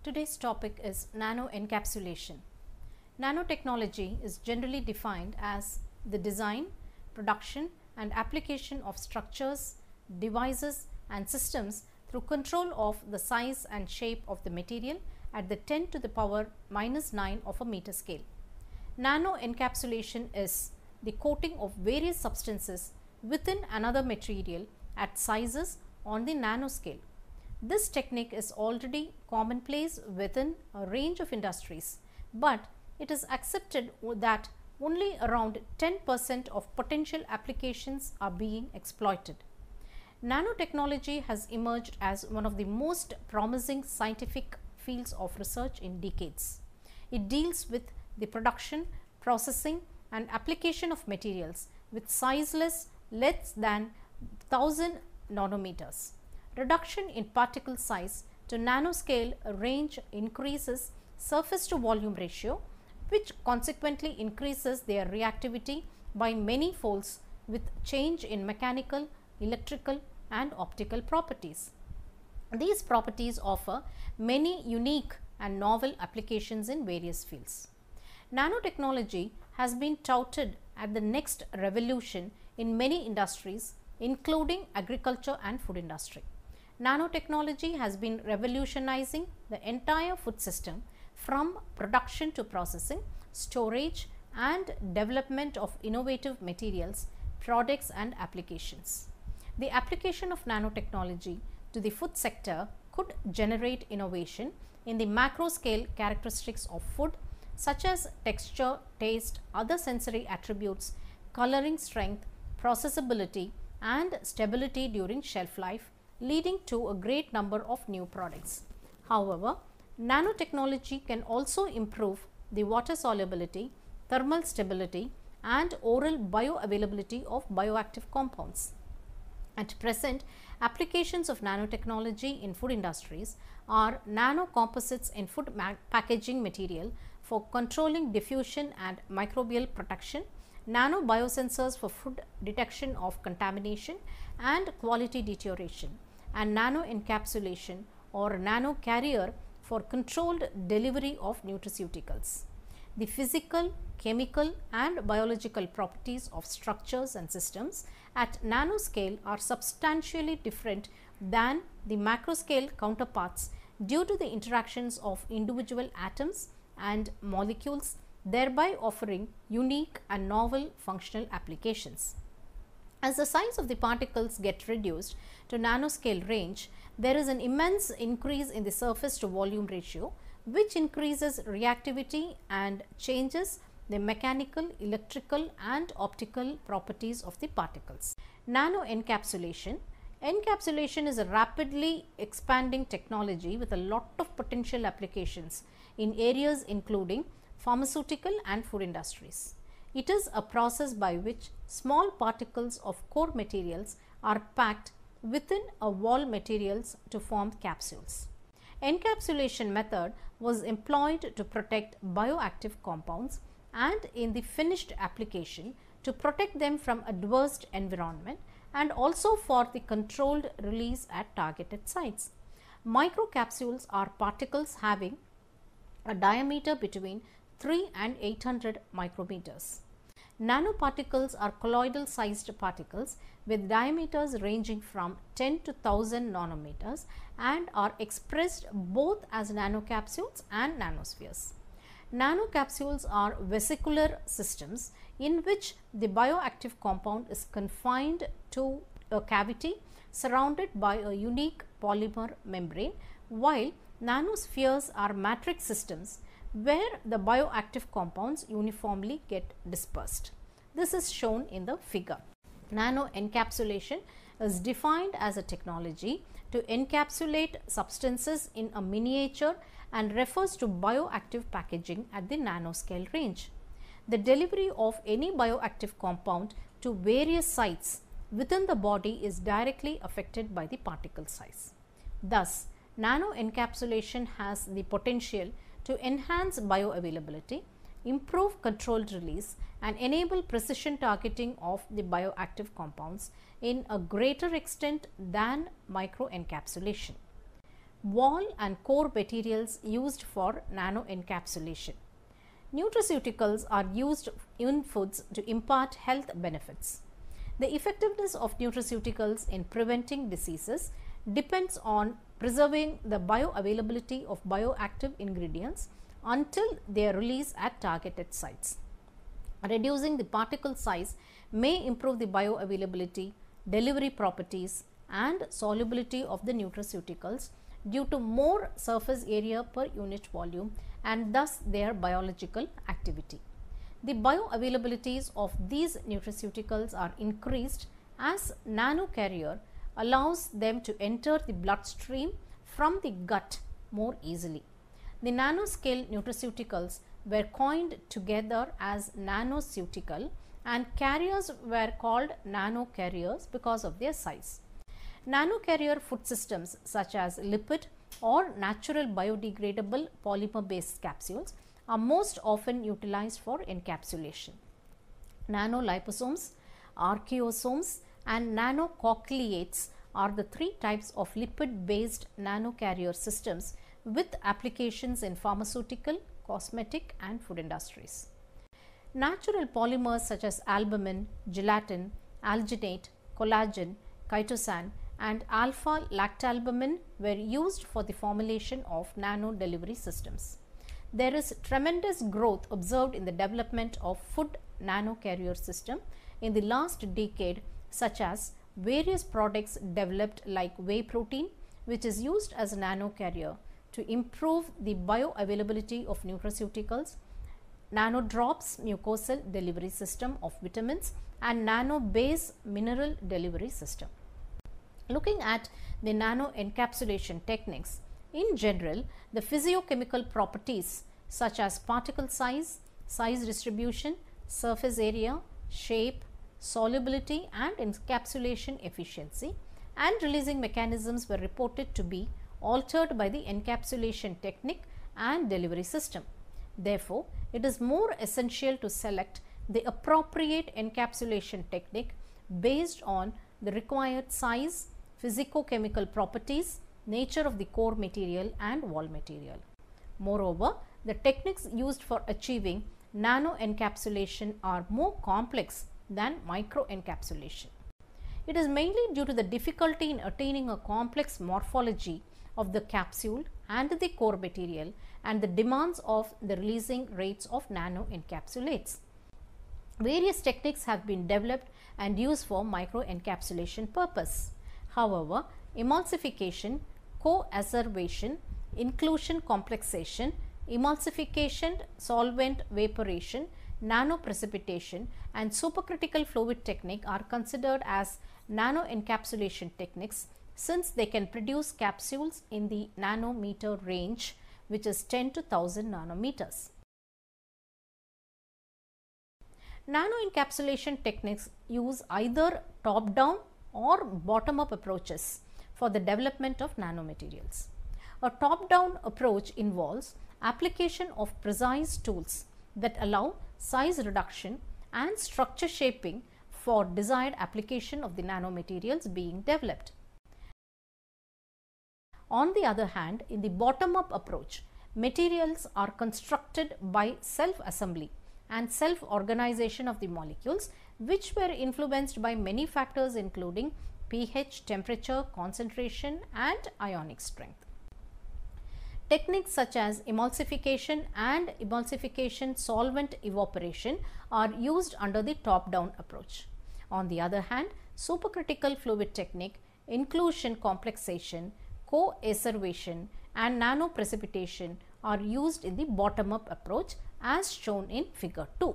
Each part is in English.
Today's topic is nano encapsulation. Nanotechnology is generally defined as the design, production and application of structures, devices and systems through control of the size and shape of the material at the 10 to the power -9 of a meter scale. Nano encapsulation is the coating of various substances within another material at sizes on the nanoscale. This technique is already commonplace within a range of industries, but it is accepted that only around 10% of potential applications are being exploited. Nanotechnology has emerged as one of the most promising scientific fields of research in decades. It deals with the production, processing and application of materials with sizes less than 1000 nanometers. Reduction in particle size to nanoscale range increases surface to volume ratio, which consequently increases their reactivity by many folds with change in mechanical, electrical and optical properties. These properties offer many unique and novel applications in various fields. Nanotechnology has been touted as the next revolution in many industries, including agriculture and food industry. Nanotechnology has been revolutionizing the entire food system from production to processing, storage and development of innovative materials, products and applications. The application of nanotechnology to the food sector could generate innovation in the macro scale characteristics of food such as texture, taste, other sensory attributes, coloring strength, processability and stability during shelf life, leading to a great number of new products. However, nanotechnology can also improve the water solubility, thermal stability and oral bioavailability of bioactive compounds. At present, applications of nanotechnology in food industries are nanocomposites in food packaging material for controlling diffusion and microbial protection, nano biosensors for food detection of contamination and quality deterioration, and nano encapsulation or nano carrier for controlled delivery of nutraceuticals. The physical, chemical and biological properties of structures and systems at nanoscale are substantially different than the macroscale counterparts due to the interactions of individual atoms and molecules, thereby offering unique and novel functional applications. As the size of the particles get reduced to nanoscale range, there is an immense increase in the surface to volume ratio, which increases reactivity and changes the mechanical, electrical and optical properties of the particles. Nano encapsulation. Encapsulation is a rapidly expanding technology with a lot of potential applications in areas including pharmaceutical and food industries. It is a process by which small particles of core materials are packed within a wall materials to form capsules. Encapsulation method was employed to protect bioactive compounds and in the finished application to protect them from adverse environment and also for the controlled release at targeted sites. Microcapsules are particles having a diameter between 3 and 800 micrometers. Nanoparticles are colloidal sized particles with diameters ranging from 10 to 1000 nanometers and are expressed both as nanocapsules and nanospheres. Nanocapsules are vesicular systems in which the bioactive compound is confined to a cavity surrounded by a unique polymer membrane, while nanospheres are matrix systems where the bioactive compounds uniformly get dispersed. This is shown in the figure. Nano encapsulation is defined as a technology to encapsulate substances in a miniature and refers to bioactive packaging at the nanoscale range. The delivery of any bioactive compound to various sites within the body is directly affected by the particle size. Thus, nano encapsulation has the potential to enhance bioavailability, improve controlled release and enable precision targeting of the bioactive compounds in a greater extent than microencapsulation. wall and core materials used for nano encapsulation. Nutraceuticals are used in foods to impart health benefits. The effectiveness of nutraceuticals in preventing diseases depends on preserving the bioavailability of bioactive ingredients until their release at targeted sites. Reducing the particle size may improve the bioavailability, delivery properties and solubility of the nutraceuticals due to more surface area per unit volume and thus their biological activity. The bioavailabilities of these nutraceuticals are increased as nanocarrier allows them to enter the bloodstream from the gut more easily. The nanoscale nutraceuticals were coined together as nanoceutical and carriers were called nanocarriers because of their size. Nanocarrier food systems such as lipid or natural biodegradable polymer based capsules are most often utilized for encapsulation. Nanoliposomes, archaeosomes and nanocochleates are the three types of lipid based nanocarrier systems with applications in pharmaceutical, cosmetic and food industries. Natural polymers such as albumin, gelatin, alginate, collagen, chitosan and alpha lactalbumin were used for the formulation of nano delivery systems. There is tremendous growth observed in the development of food nanocarrier system in the last decade, such as various products developed like whey protein, which is used as a nanocarrier to improve the bioavailability of nutraceuticals, nano drops mucosal delivery system of vitamins and nano base mineral delivery system. Looking at the nano encapsulation techniques, in general, the physiochemical properties such as particle size, size distribution, surface area, shape, solubility and encapsulation efficiency and releasing mechanisms were reported to be altered by the encapsulation technique and delivery system. Therefore, it is more essential to select the appropriate encapsulation technique based on the required size, physicochemical properties, nature of the core material and wall material. Moreover, the techniques used for achieving nano encapsulation are more complex than micro encapsulation. It is mainly due to the difficulty in attaining a complex morphology of the capsule and the core material and the demands of the releasing rates of nano encapsulates. Various techniques have been developed and used for micro encapsulation purpose. However, emulsification, co-asservation, inclusion complexation, emulsification, solvent vaporation, nano precipitation and supercritical fluid technique are considered as nano encapsulation techniques since they can produce capsules in the nanometer range, which is 10 to 1000 nanometers. Nano encapsulation techniques use either top down or bottom up approaches for the development of nanomaterials. A top down approach involves application of precise tools that allow size reduction and structure shaping for desired application of the nanomaterials being developed. On the other hand, in the bottom up approach, materials are constructed by self assembly and self organization of the molecules, which were influenced by many factors including pH, temperature, concentration and ionic strength. Techniques such as emulsification and emulsification solvent evaporation are used under the top down approach. On the other hand, supercritical fluid technique, inclusion complexation, co-asservation and nano precipitation are used in the bottom up approach as shown in figure 2.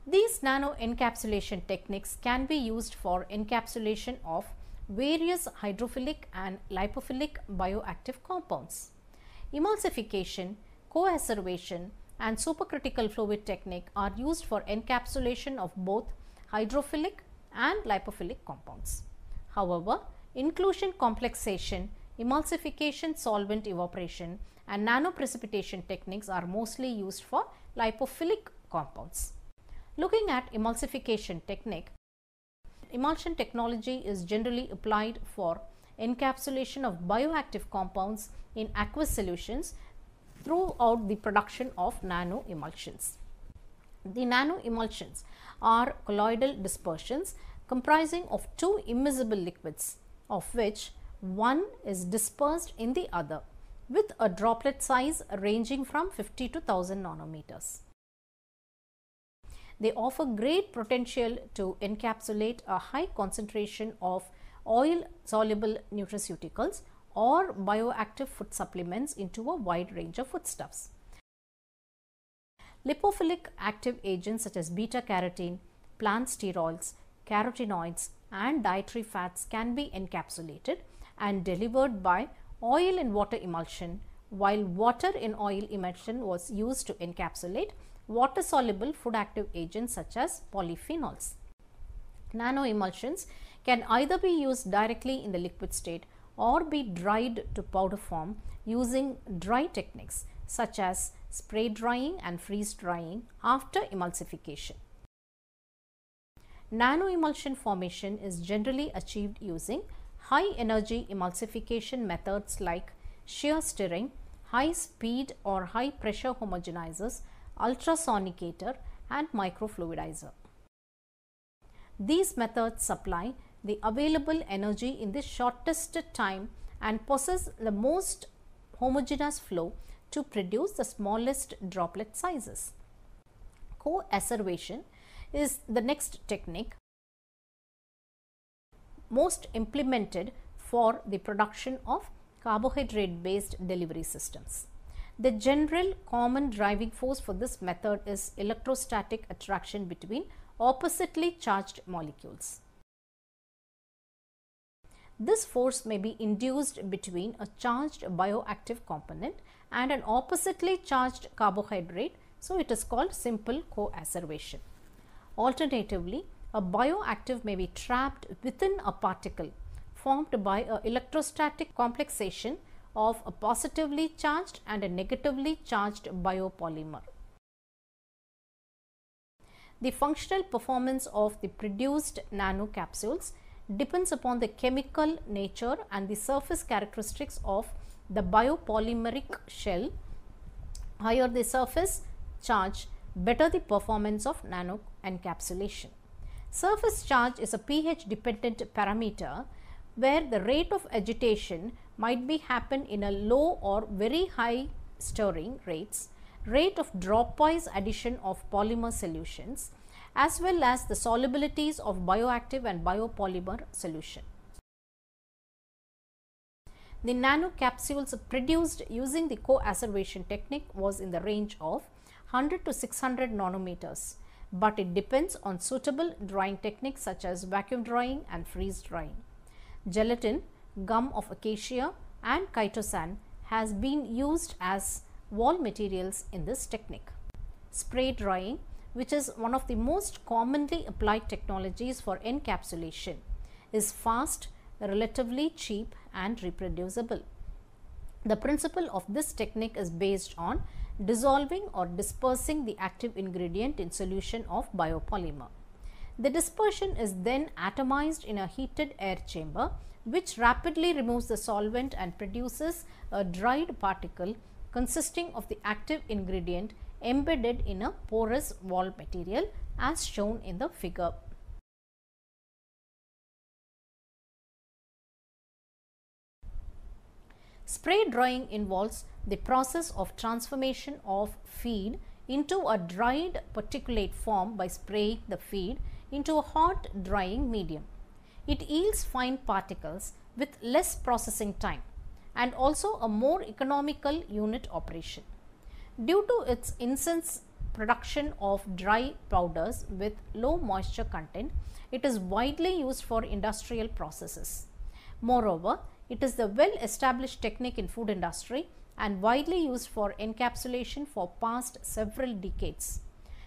These nano encapsulation techniques can be used for encapsulation of various hydrophilic and lipophilic bioactive compounds. Emulsification, co-asservation and supercritical fluid technique are used for encapsulation of both hydrophilic and lipophilic compounds. However, inclusion complexation, emulsification solvent evaporation and nano precipitation techniques are mostly used for lipophilic compounds. Looking at emulsification technique, emulsion technology is generally applied for encapsulation of bioactive compounds in aqueous solutions throughout the production of nano emulsions. The nano emulsions are colloidal dispersions comprising of two immiscible liquids, of which one is dispersed in the other, with a droplet size ranging from 50 to 1000 nanometers. They offer great potential to encapsulate a high concentration of oil soluble nutraceuticals or bioactive food supplements into a wide range of foodstuffs. Lipophilic active agents such as beta carotene, plant sterols, carotenoids and dietary fats can be encapsulated and delivered by oil in water emulsion, while water in oil emulsion was used to encapsulate water soluble food active agents such as polyphenols. Nano emulsions can either be used directly in the liquid state or be dried to powder form using dry techniques such as spray drying and freeze drying after emulsification. Nano emulsion formation is generally achieved using high energy emulsification methods like shear stirring, high speed or high pressure homogenizers, ultrasonicator and microfluidizer. These methods supply the available energy in the shortest time and possess the most homogeneous flow to produce the smallest droplet sizes. Co-asservation is the next technique most implemented for the production of carbohydrate based delivery systems. The general common driving force for this method is electrostatic attraction between oppositely charged molecules. This force may be induced between a charged bioactive component and an oppositely charged carbohydrate, so it is called simple co-asservation. Alternatively, a bioactive may be trapped within a particle formed by an electrostatic complexation of a positively charged and a negatively charged biopolymer. The functional performance of the produced nanocapsules depends upon the chemical nature and the surface characteristics of the biopolymeric shell. Higher the surface charge, better the performance of nano encapsulation. Surface charge is a pH dependent parameter where the rate of agitation might be happen in a low or very high stirring rates, rate of dropwise addition of polymer solutions, as well as the solubilities of bioactive and biopolymer solution. The nanocapsules produced using the co-asservation technique was in the range of 100 to 600 nanometers, but it depends on suitable drying techniques such as vacuum drying and freeze drying. Gelatin, gum of acacia and chitosan has been used as wall materials in this technique. Spray drying, which is one of the most commonly applied technologies for encapsulation, is fast, relatively cheap and reproducible. The principle of this technique is based on dissolving or dispersing the active ingredient in solution of biopolymer. The dispersion is then atomized in a heated air chamber, which rapidly removes the solvent and produces a dried particle consisting of the active ingredient embedded in a porous wall material as shown in the figure. Spray drying involves the process of transformation of feed into a dried particulate form by spraying the feed into a hot drying medium. It yields fine particles with less processing time and also a more economical unit operation. Due to its intense production of dry powders with low moisture content, it is widely used for industrial processes. Moreover, it is the well established technique in food industry and widely used for encapsulation for past several decades.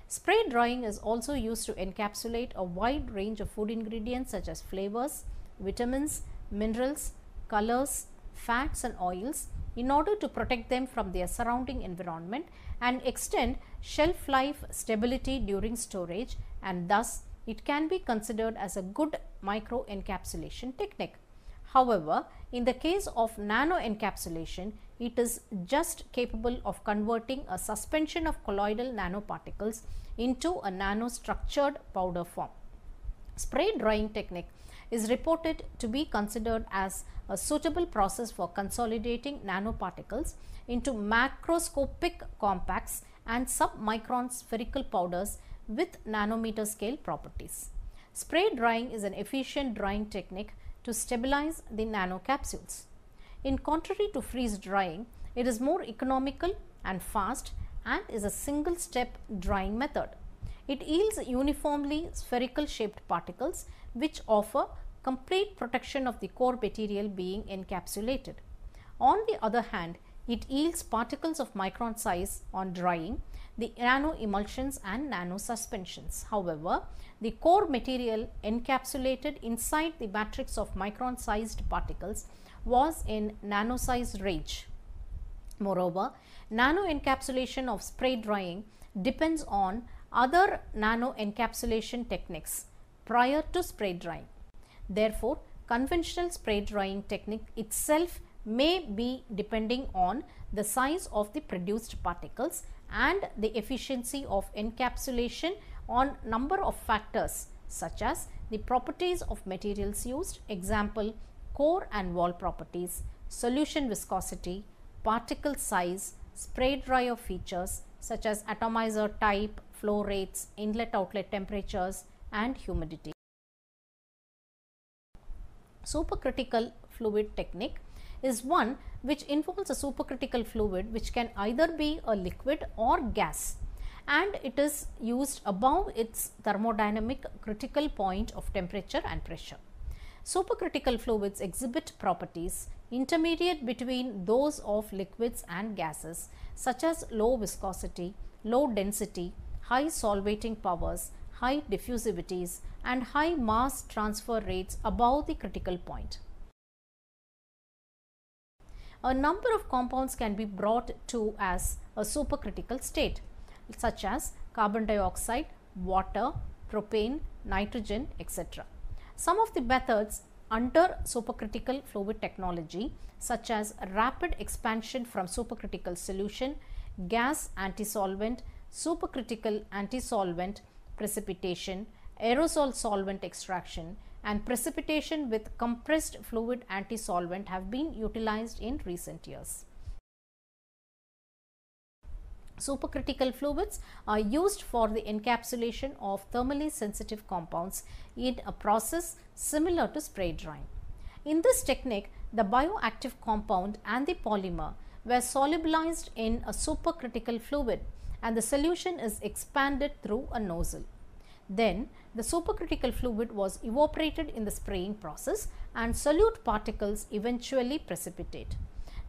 Spray drying is also used to encapsulate a wide range of food ingredients such as flavors, vitamins, minerals, colors, fats and oils in order to protect them from their surrounding environment and extend shelf life stability during storage, and thus it can be considered as a good micro encapsulation technique. However, in the case of nano encapsulation, it is just capable of converting a suspension of colloidal nanoparticles into a nanostructured powder form. Spray drying technique is reported to be considered as a suitable process for consolidating nanoparticles into macroscopic compacts and submicron spherical powders with nanometer scale properties. Spray drying is an efficient drying technique to stabilize the nanocapsules. In contrary to freeze drying, it is more economical and fast and is a single step drying method. It yields uniformly spherical shaped particles which offer complete protection of the core material being encapsulated. On the other hand, it yields particles of micron size on drying, the nano emulsions and nano suspensions. However, the core material encapsulated inside the matrix of micron sized particles was in nano size range. Moreover, nano encapsulation of spray drying depends on other nano encapsulation techniques prior to spray drying. Therefore, conventional spray drying technique itself may be depending on the size of the produced particles and the efficiency of encapsulation on number of factors such as the properties of materials used, example core and wall properties, solution viscosity, particle size, spray dryer features such as atomizer type, flow rates, inlet outlet temperatures and humidity. Supercritical fluid technique is one which involves a supercritical fluid which can either be a liquid or gas, and it is used above its thermodynamic critical point of temperature and pressure. Supercritical fluids exhibit properties intermediate between those of liquids and gases such as low viscosity, low density, high solvating powers, high diffusivities and high mass transfer rates above the critical point. A number of compounds can be brought to as a supercritical state such as carbon dioxide, water, propane, nitrogen, etc. Some of the methods under supercritical fluid technology such as rapid expansion from supercritical solution, gas antisolvent, supercritical antisolvent, precipitation, aerosol solvent extraction and precipitation with compressed fluid antisolvent have been utilized in recent years. Supercritical fluids are used for the encapsulation of thermally sensitive compounds in a process similar to spray drying. In this technique, the bioactive compound and the polymer were solubilized in a supercritical fluid and the solution is expanded through a nozzle. Then the supercritical fluid was evaporated in the spraying process and solute particles eventually precipitate.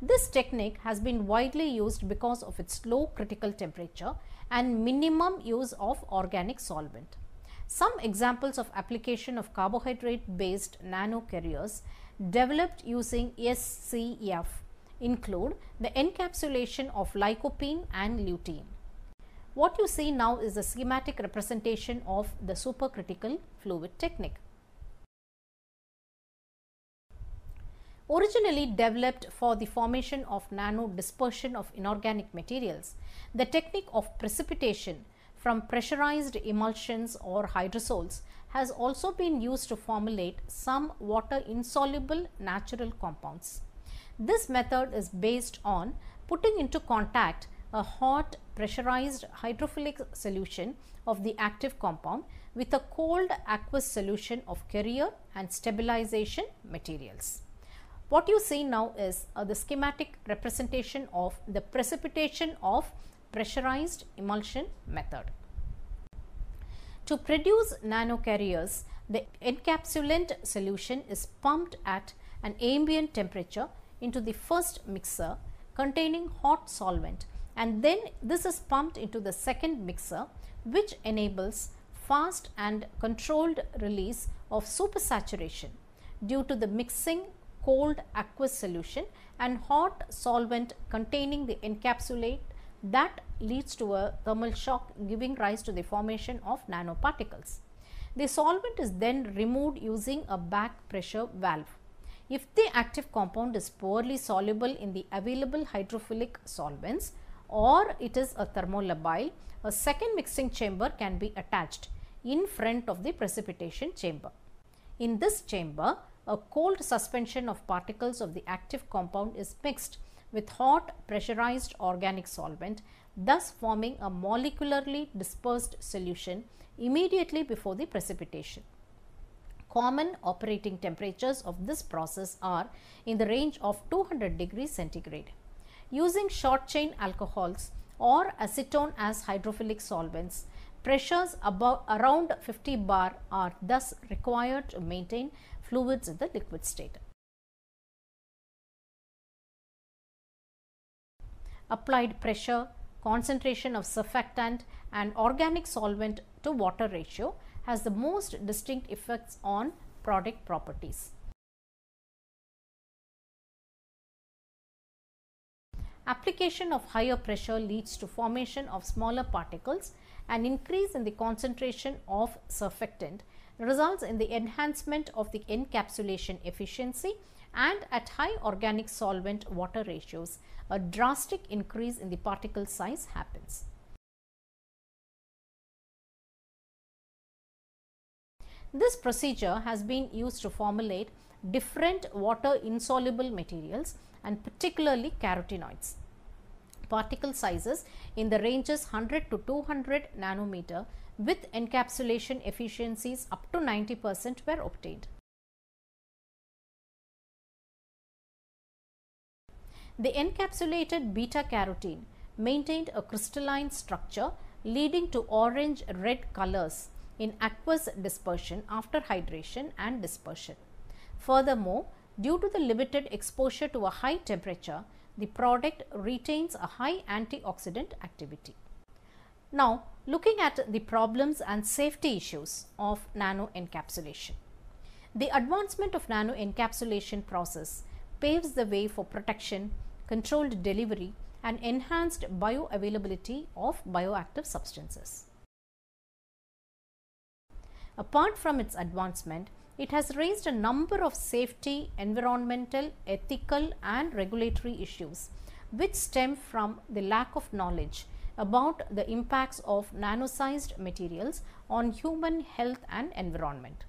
This technique has been widely used because of its low critical temperature and minimum use of organic solvent. Some examples of application of carbohydrate based nano carriers developed using SCF include the encapsulation of lycopene and lutein. What you see now is a schematic representation of the supercritical fluid technique. Originally developed for the formation of nano dispersion of inorganic materials, the technique of precipitation from pressurized emulsions or hydrosols has also been used to formulate some water insoluble natural compounds. This method is based on putting into contact a hot pressurized hydrophilic solution of the active compound with a cold aqueous solution of carrier and stabilization materials. What you see now is the schematic representation of the precipitation of pressurized emulsion method. To produce nanocarriers, the encapsulant solution is pumped at an ambient temperature into the first mixer containing hot solvent, and then this is pumped into the second mixer, which enables fast and controlled release of supersaturation due to the mixing cold aqueous solution and hot solvent containing the encapsulate that leads to a thermal shock, giving rise to the formation of nanoparticles. The solvent is then removed using a back pressure valve. If the active compound is poorly soluble in the available hydrophilic solvents or it is a thermolabile, a second mixing chamber can be attached in front of the precipitation chamber. In this chamber, a cold suspension of particles of the active compound is mixed with hot pressurized organic solvent, thus forming a molecularly dispersed solution immediately before the precipitation. Common operating temperatures of this process are in the range of 200 degrees centigrade. Using short chain alcohols or acetone as hydrophilic solvents, pressures around 50 bar are thus required to maintain fluids in the liquid state. Applied pressure, concentration of surfactant and organic solvent to water ratio has the most distinct effects on product properties. Application of higher pressure leads to formation of smaller particles. An increase in the concentration of surfactant results in the enhancement of the encapsulation efficiency, and at high organic solvent water ratios, a drastic increase in the particle size happens. This procedure has been used to formulate different water insoluble materials and particularly carotenoids. Particle sizes in the ranges 100 to 200 nanometer with encapsulation efficiencies up to 90% were obtained. The encapsulated beta carotene maintained a crystalline structure leading to orange-red colors in aqueous dispersion after hydration and dispersion. Furthermore, due to the limited exposure to a high temperature, the product retains a high antioxidant activity. Now, looking at the problems and safety issues of nano encapsulation. The advancement of nano encapsulation process paves the way for protection, controlled delivery and enhanced bioavailability of bioactive substances. Apart from its advancement, it has raised a number of safety, environmental, ethical and regulatory issues which stem from the lack of knowledge about the impacts of nano-sized materials on human health and environment.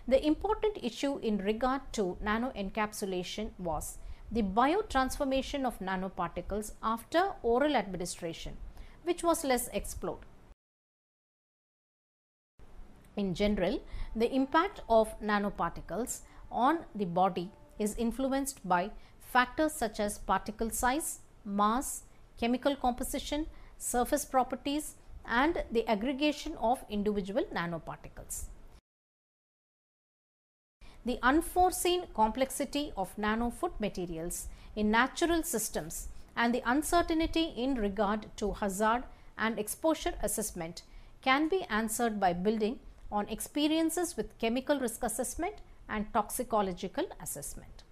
The important issue in regard to nano encapsulation was the biotransformation of nanoparticles after oral administration, which was less explored. In general, the impact of nanoparticles on the body is influenced by factors such as particle size, mass, chemical composition, surface properties and the aggregation of individual nanoparticles. The unforeseen complexity of nano food materials in natural systems and the uncertainty in regard to hazard and exposure assessment can be answered by building on experiences with chemical risk assessment and toxicological assessment.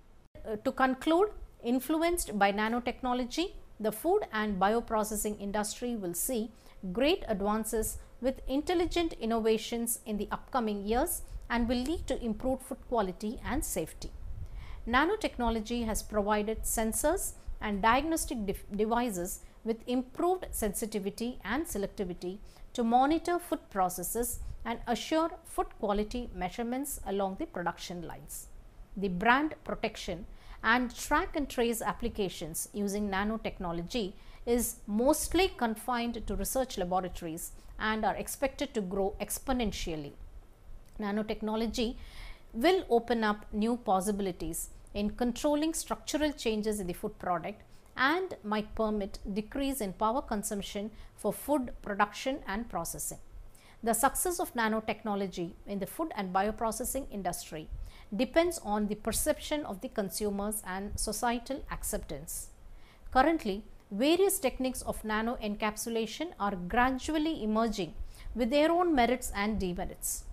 To conclude, influenced by nanotechnology, the food and bioprocessing industry will see great advances with intelligent innovations in the upcoming years and will lead to improved food quality and safety. Nanotechnology has provided sensors and diagnostic devices with improved sensitivity and selectivity to monitor food processes and assure food quality measurements along the production lines. The brand protection and track and trace applications using nanotechnology is mostly confined to research laboratories and are expected to grow exponentially. Nanotechnology will open up new possibilities in controlling structural changes in the food product and might permit decrease in power consumption for food production and processing. The success of nanotechnology in the food and bioprocessing industry depends on the perception of the consumers and societal acceptance. Currently, various techniques of nano encapsulation are gradually emerging with their own merits and demerits.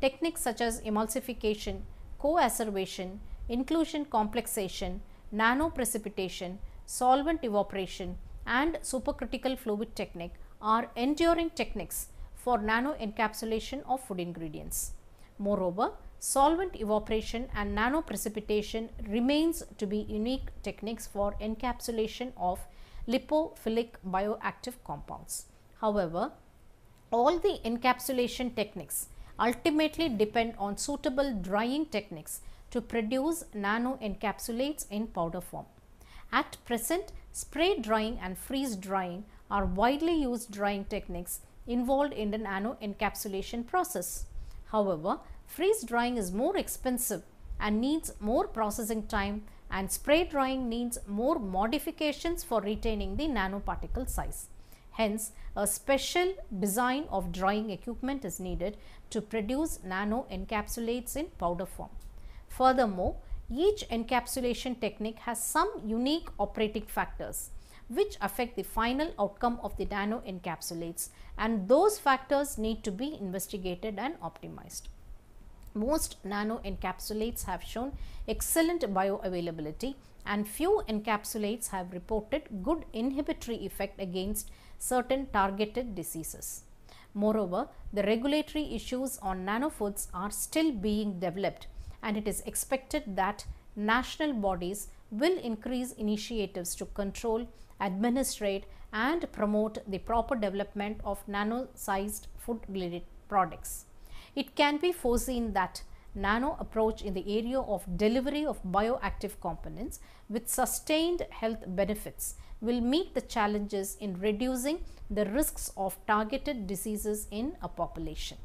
Techniques such as emulsification, co-assertivation, inclusion complexation, nano precipitation, solvent evaporation and supercritical fluid technique are enduring techniques for nano encapsulation of food ingredients. Moreover, solvent evaporation and nanoprecipitation remains to be unique techniques for encapsulation of lipophilic bioactive compounds. However, all the encapsulation techniques ultimately depend on suitable drying techniques to produce nano encapsulates in powder form. At present, spray drying and freeze drying are widely used drying techniques involved in the nano encapsulation process. However, freeze drying is more expensive and needs more processing time, and spray drying needs more modifications for retaining the nanoparticle size. Hence, a special design of drying equipment is needed to produce nano encapsulates in powder form. Furthermore, each encapsulation technique has some unique operating factors which affect the final outcome of the nano encapsulates, and those factors need to be investigated and optimized. Most nano encapsulates have shown excellent bioavailability, and few encapsulates have reported good inhibitory effect against certain targeted diseases. Moreover, the regulatory issues on nanofoods are still being developed, and it is expected that national bodies will increase initiatives to control, administrate and promote the proper development of nano-sized food-related products. It can be foreseen that nano approach in the area of delivery of bioactive components with sustained health benefits will meet the challenges in reducing the risks of targeted diseases in a population.